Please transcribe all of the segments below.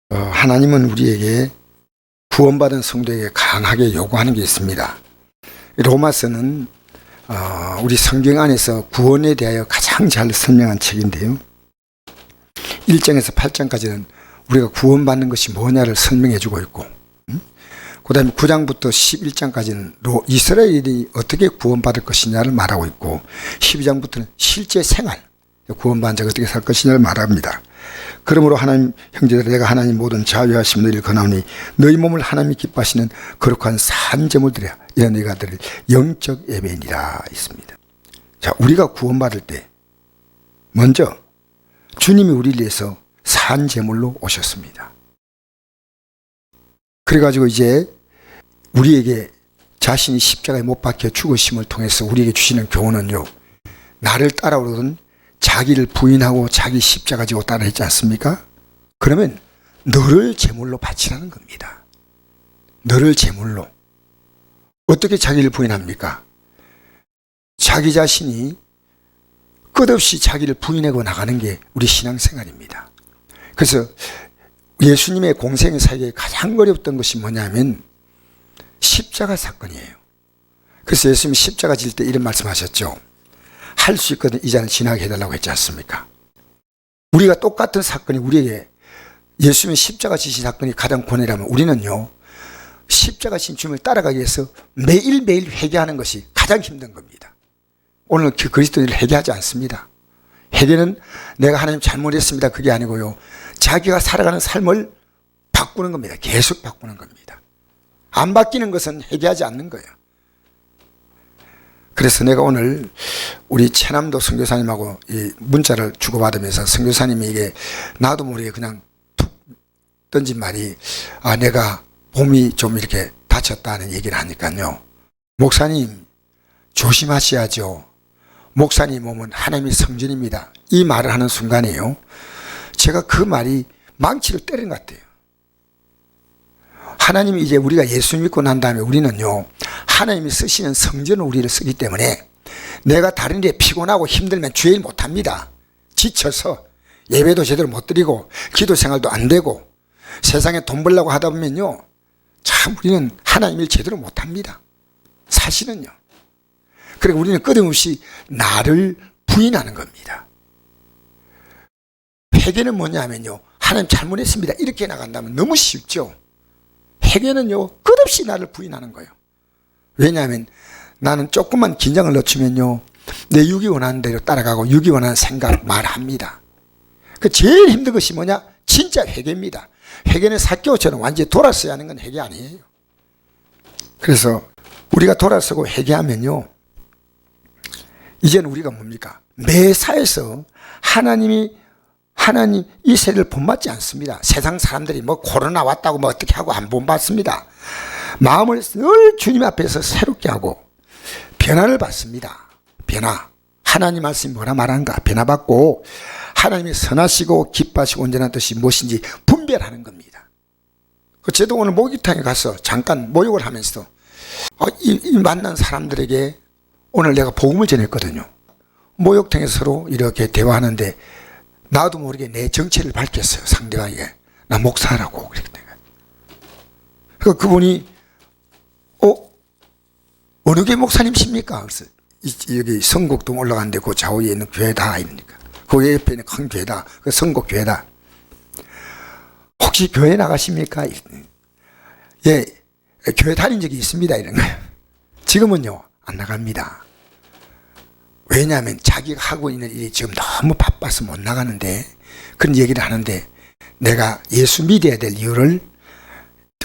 하나님은 우리에게 구원받은 성도에게 강하게 요구하는 게 있습니다. 로마서는 우리 성경 안에서 구원에 대하여 가장 잘 설명한 책인데요. 1장에서 8장까지는 우리가 구원받는 것이 뭐냐를 설명해 주고 있고, 그 다음에 9장부터 11장까지는 이스라엘이 어떻게 구원받을 것이냐를 말하고 있고, 12장부터는 실제 생활, 구원받은 자가 어떻게 살 것이냐를 말합니다. 그러므로 하나님 형제들, 내가 하나님 모든 자유하심 너희를 권하오니 너희 몸을 하나님이 기뻐하시는 거룩한 산제물 드려 이런 너희가 드릴 영적 예배니라 있습니다. 자, 우리가 구원받을 때 먼저 주님이 우리를 위해서 산제물로 오셨습니다. 그래가지고 이제 우리에게 자신이 십자가에 못 박혀 죽으심을 통해서 우리에게 주시는 교훈은요, 나를 따라오거든 자기를 부인하고 자기 십자가 지고 따라 했지 않습니까? 그러면 너를 제물로 바치라는 겁니다. 너를 제물로. 어떻게 자기를 부인합니까? 자기 자신이 끝없이 자기를 부인하고 나가는 게 우리 신앙생활입니다. 그래서 예수님의 공생의 사역에 가장 어려웠던 것이 뭐냐면 십자가 사건이에요. 그래서 예수님이 십자가 질 때 이런 말씀하셨죠. 할 수 있거든 이 잔을 지나게 해달라고 했지 않습니까? 우리가 똑같은 사건이 우리에게 예수님의 십자가 지신 사건이 가장 고뇌라면 우리는요, 십자가 지신 주님을 따라가기 위해서 매일매일 회개하는 것이 가장 힘든 겁니다. 오늘 그리스도인을 회개하지 않습니다. 회개는 내가 하나님 잘못했습니다 그게 아니고요, 자기가 살아가는 삶을 바꾸는 겁니다. 계속 바꾸는 겁니다. 안 바뀌는 것은 회개하지 않는 거예요. 그래서 내가 오늘 우리 최남도 선교사님하고 이 문자를 주고받으면서 선교사님이 이게 나도 모르게 그냥 툭 던진 말이, 내가 몸이 좀 이렇게 다쳤다는 얘기를 하니까요, 목사님 조심하셔야죠. 목사님 몸은 하나님의 성전입니다. 이 말을 하는 순간에요, 제가 그 말이 망치를 때린 것 같아요. 하나님이 이제 우리가 예수 믿고 난 다음에 우리는요, 하나님이 쓰시는 성전을 우리를 쓰기 때문에 내가 다른 데 피곤하고 힘들면 주일 못합니다. 지쳐서 예배도 제대로 못 드리고 기도 생활도 안 되고 세상에 돈 벌려고 하다 보면요, 참 우리는 하나님을 제대로 못합니다. 사실은요. 그리고 우리는 끊임없이 나를 부인하는 겁니다. 회개는 뭐냐면요, 하나님 잘못했습니다 이렇게 나간다면 너무 쉽죠. 회개는요, 끝없이 나를 부인하는 거예요. 왜냐하면 나는 조금만 긴장을 늦추면요, 내 육이 원하는 대로 따라가고 육이 원하는 생각 말합니다. 그 제일 힘든 것이 뭐냐? 진짜 회개입니다. 회개는 사개오처럼 완전히 돌아서야 하는 건 회개 아니에요. 그래서 우리가 돌아서고 회개하면요, 이제는 우리가 뭡니까? 매사에서 하나님 이 세대를 본받지 않습니다. 세상 사람들이 뭐 코로나 왔다고 뭐 어떻게 하고 안 본받습니다. 마음을 늘 주님 앞에서 새롭게 하고 변화를 받습니다. 변화. 하나님 말씀이 뭐라 말하는가? 변화받고 하나님이 선하시고 기뻐하시고 온전한 뜻이 무엇인지 분별하는 겁니다. 저도 오늘 목욕탕에 가서 잠깐 목욕을 하면서 이 만난 사람들에게 오늘 내가 복음을 전했거든요. 목욕탕에서 서로 이렇게 대화하는데 나도 모르게 내 정체를 밝혔어요. 상대가 이게 나 목사라고 그랬거든요. 그러니까 그분이 어느 게 목사님이십니까? 그래서 여기 성곡동 올라가는데 그 좌우에 있는 교회다 이러니까, 그 옆에 있는 큰 교회다, 그 성곡교회다. 혹시 교회 나가십니까? 예, 교회 다닌 적이 있습니다 이런 거예요. 지금은요 안 나갑니다. 왜냐하면 자기가 하고 있는 일이 지금 너무 바빠서 못 나가는데, 그런 얘기를 하는데, 내가 예수 믿어야 될 이유를,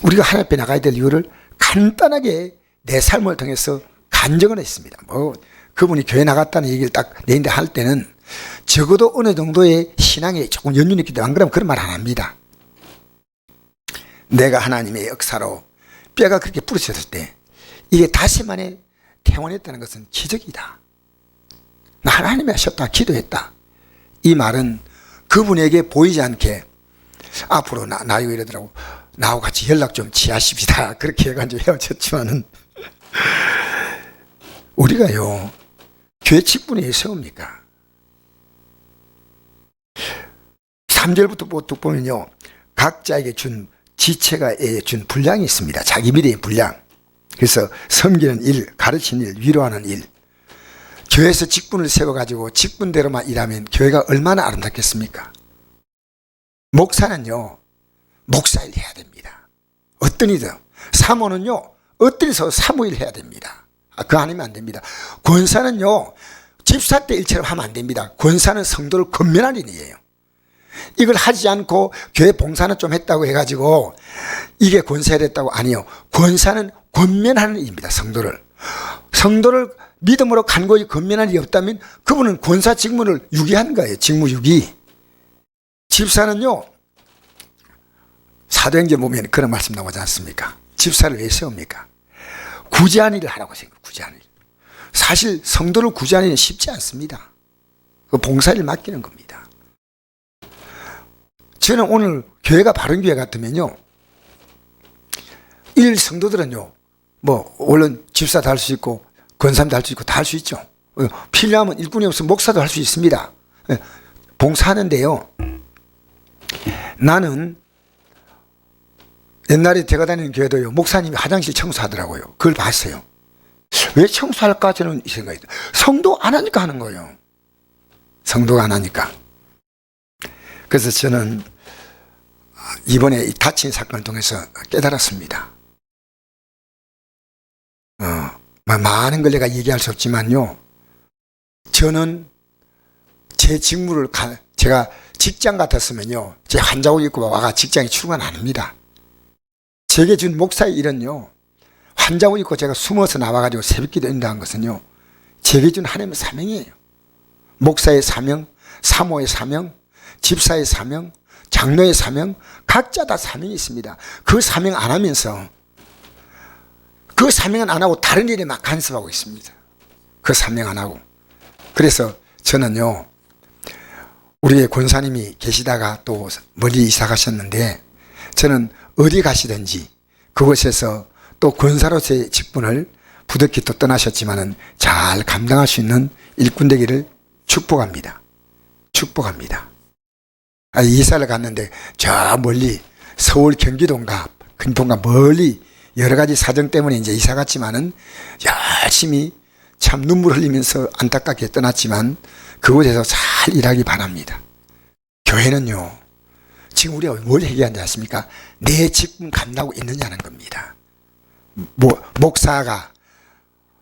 우리가 하나님 앞에 나가야 될 이유를 간단하게 내 삶을 통해서 간증을 했습니다. 그분이 교회 나갔다는 얘기를 딱 내인데 할 때는 적어도 어느 정도의 신앙에 조금 연륜이 있기 때문에 안 그러면 그런 말 안 합니다. 내가 하나님의 역사로 뼈가 그렇게 부러졌을 때 이게 다시 만에 퇴원했다는 것은 기적이다. 나 하나님이 하셨다, 기도했다. 이 말은 그분에게 보이지 않게 앞으로 나 이거 이러더라고, 나하고 같이 연락 좀 취하십시다 그렇게 해가지고 헤어졌지만은 우리가요 교회 직분에 왜 세웁니까? 3절부터 보면요, 각자에게 준 지체가 준 분량이 있습니다. 자기 미래의 분량. 그래서 섬기는 일, 가르치는 일, 위로하는 일. 교회에서 직분을 세워가지고 직분대로만 일하면 교회가 얼마나 아름답겠습니까? 목사는요, 목사일 해야 됩니다. 어떤 이든. 사모는요, 어떤 데서 사모일 해야 됩니다. 그거 아니면 안 됩니다. 권사는요, 집사 때 일처럼 하면 안 됩니다. 권사는 성도를 건면할 일이에요. 이걸 하지 않고 교회 봉사는 좀 했다고 해가지고 이게 권사야 됐다고 아니요. 권사는 권면하는 일입니다. 성도를 믿음으로 간고히 건면할 일이 없다면 그분은 권사 직무를 유기한 거예요. 직무 유기. 집사는요, 사도행전 보면 그런 말씀 나오지 않습니까? 집사를 왜 세웁니까? 구제하는 일을 하라고 생각해요. 구제하는 일. 사실 성도를 구제하는 일은 쉽지 않습니다. 그 봉사를 맡기는 겁니다. 저는 오늘 교회가 바른 교회 같으면요, 일 성도들은요, 뭐 물론 집사도 할 수 있고 권사도 할 수 있고 다 할 수 있죠. 필요하면 일꾼이 없으면 목사도 할 수 있습니다. 봉사하는데요, 나는 옛날에 제가 다니는 교회도요, 목사님이 화장실 청소하더라고요. 그걸 봤어요. 왜 청소할까 저는 이 생각이 들어요. 성도 안 하니까 하는 거예요. 성도가 안 하니까. 그래서 저는 이번에 이 다친 사건을 통해서 깨달았습니다. 많은 걸 내가 얘기할 수 없지만요, 저는 제 직무를 제가 직장 같았으면요, 제 환자복 입고 와가 직장에 출근 안 합니다. 제게 준 목사의 일은요, 환자복 입고 제가 숨어서 나와가지고 새벽기도 인도한 것은요, 제게 준 하나님의 사명이에요. 목사의 사명, 사모의 사명, 집사의 사명, 장로의 사명, 각자 다 사명이 있습니다. 그 사명 안 하면서, 그 사명은 안 하고 다른 일에 막 간섭하고 있습니다. 그 사명 안 하고. 그래서 저는요, 우리의 권사님이 계시다가 또 멀리 이사 가셨는데, 저는 어디 가시든지 그곳에서 또 권사로서의 직분을 부득이 또 떠나셨지만은 잘 감당할 수 있는 일꾼 되기를 축복합니다. 축복합니다. 이사를 갔는데 저 멀리 서울 경기도인가 근포인가 멀리 여러 가지 사정 때문에 이제 이사 갔지만은 열심히 참 눈물 흘리면서 안타깝게 떠났지만 그곳에서 잘 일하기 바랍니다. 교회는요, 지금 우리가 뭘 얘기하는지 아십니까? 내 직분 감당하고 있느냐는 겁니다. 목사가,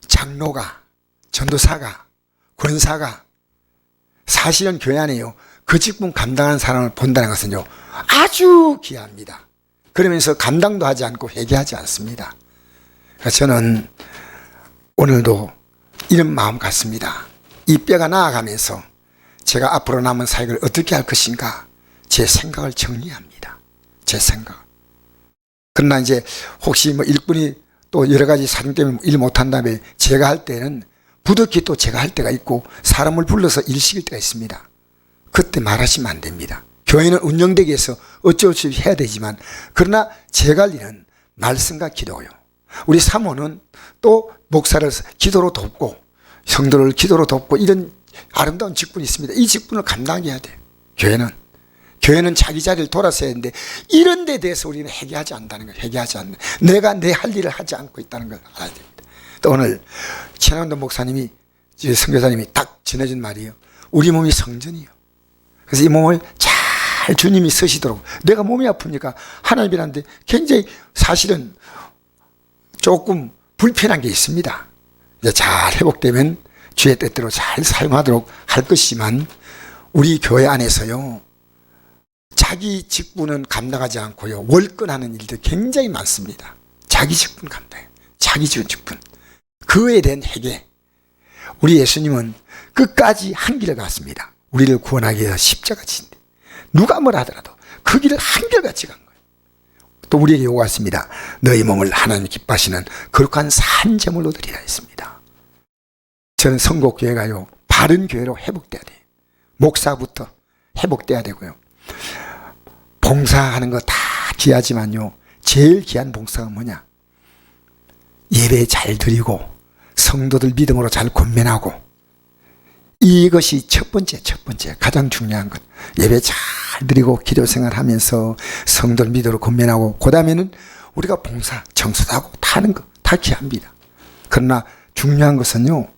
장로가, 전도사가, 권사가 사실은 교회 안에요, 그 직분 감당하는 사람을 본다는 것은요, 아주 귀합니다. 그러면서 감당도 하지 않고 회개하지 않습니다. 그래서 저는 오늘도 이런 마음 같습니다. 이 뼈가 나아가면서 제가 앞으로 남은 사역을 어떻게 할 것인가, 제 생각을 정리합니다. 제 생각. 그러나 이제 혹시 뭐 일꾼이 또 여러 가지 사정 때문에 일 못한다면 제가 할 때는 부득이 또 제가 할 때가 있고 사람을 불러서 일 시킬 때가 있습니다. 그때 말하시면 안 됩니다. 교회는 운영되기 위해서 어쩔 수 없이 해야 되지만, 그러나 제가 할 일은 말씀과 기도요. 우리 사모는 또 목사를 기도로 돕고 성도를 기도로 돕고 이런 아름다운 직분이 있습니다. 이 직분을 감당해야 돼요. 교회는 자기 자리를 돌아서야 하는데 이런 데 대해서 우리는 회개하지 않는다는 걸, 회개하지 않는, 내가 내 할 일을 하지 않고 있다는 걸 알아야 됩니다. 또 오늘 최남도 목사님이, 선교사님이 딱 전해준 말이에요. 우리 몸이 성전이요. 그래서 이 몸을 잘 주님이 쓰시도록. 내가 몸이 아프니까 하나님이란데 굉장히 사실은 조금 불편한 게 있습니다. 이제 잘 회복되면 주의 뜻대로 잘 사용하도록 할 것이지만, 우리 교회 안에서요, 자기 직분은 감당하지 않고요, 월권하는 일들 굉장히 많습니다. 자기 직분 감당해요. 자기 직분. 그에 대한 회개. 우리 예수님은 끝까지 한 길을 갔습니다. 우리를 구원하기 위해서 십자가 지신데, 누가 뭘 하더라도 그 길을 한결같이 간 거예요. 또 우리에게 요구했습니다. 너희 몸을 하나님 기뻐하시는 거룩한 산제물로 드리라 했습니다. 저는 성곡교회가요, 바른 교회로 회복돼야 돼요. 목사부터 회복돼야 되고요. 봉사하는 거 다 귀하지만요, 제일 귀한 봉사가 뭐냐? 예배 잘 드리고 성도들 믿음으로 잘 권면하고 이것이 첫 번째 가장 중요한 것. 예배 잘 드리고 기도 생활하면서 성도를 믿음으로 권면하고, 그 다음에는 우리가 봉사, 청소도 하고 다 하는 거 다 기합니다. 그러나 중요한 것은요,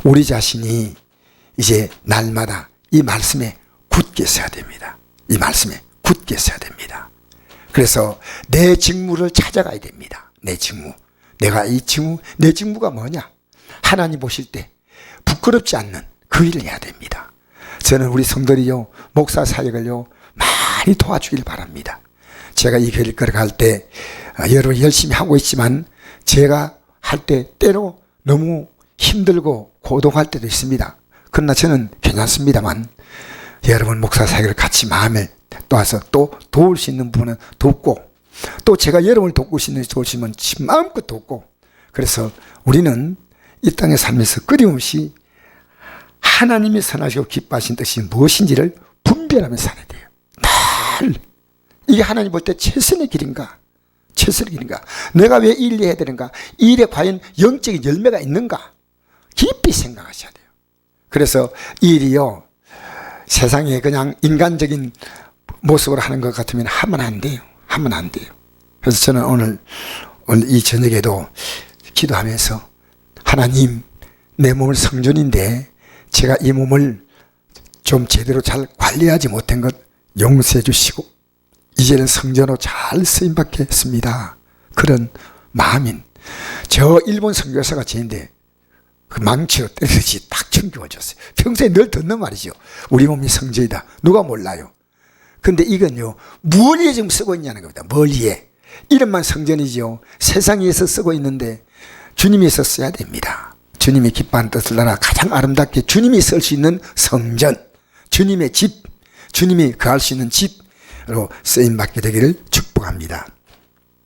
우리 자신이 이제 날마다 이 말씀에 굳게 서야 됩니다. 이 말씀에 굳게 서야 됩니다. 그래서 내 직무를 찾아가야 됩니다. 내 직무. 내 직무가 뭐냐? 하나님 보실 때 부끄럽지 않는 그 일을 해야 됩니다. 저는 우리 성도들이요, 목사 사역을요, 많이 도와주길 바랍니다. 제가 이 교회를 걸어갈 때, 여러분 열심히 하고 있지만, 제가 할 때 때로 너무 힘들고 고독할 때도 있습니다. 그러나 저는 괜찮습니다만, 여러분 목사 사역을 같이 마음을 놓아서 또 도울 수 있는 부분은 돕고, 또 제가 여러분을 돕고 싶는 도우시면 마음껏 돕고, 그래서 우리는 이 땅에 살면서 끊임없이 하나님이 선하시고 기뻐하신 뜻이 무엇인지를 분별하면서 살아야 돼요. 늘 이게 하나님 볼 때 최선의 길인가? 최선의 길인가? 내가 왜 이 일을 해야 되는가? 이 일에 과연 영적인 열매가 있는가? 깊이 생각하셔야 돼요. 그래서 이 일이요, 세상에 그냥 인간적인 모습으로 하는 것 같으면 하면 안 돼요. 하면 안 돼요. 그래서 저는 오늘 이 저녁에도 기도하면서, 하나님, 내 몸은 성전인데 제가 이 몸을 좀 제대로 잘 관리하지 못한 것 용서해 주시고, 이제는 성전으로 잘 쓰임받게 했습니다. 그런 마음인, 저 일본 선교사가 저인데 그 망치로 때리듯이 딱 충격을 줬어요. 평소에 늘 듣는 말이죠. 우리 몸이 성전이다. 누가 몰라요. 근데 이건요, 뭘 위해 지금 쓰고 있냐는 겁니다. 뭘 위해. 이름만 성전이죠. 세상 위에서 쓰고 있는데 주님이 써야 됩니다. 주님이 기뻐하는 뜻을 따라 가장 아름답게 주님이 쓸 수 있는 성전, 주님의 집, 주님이 거할 수 있는 집으로 쓰임받게 되기를 축복합니다.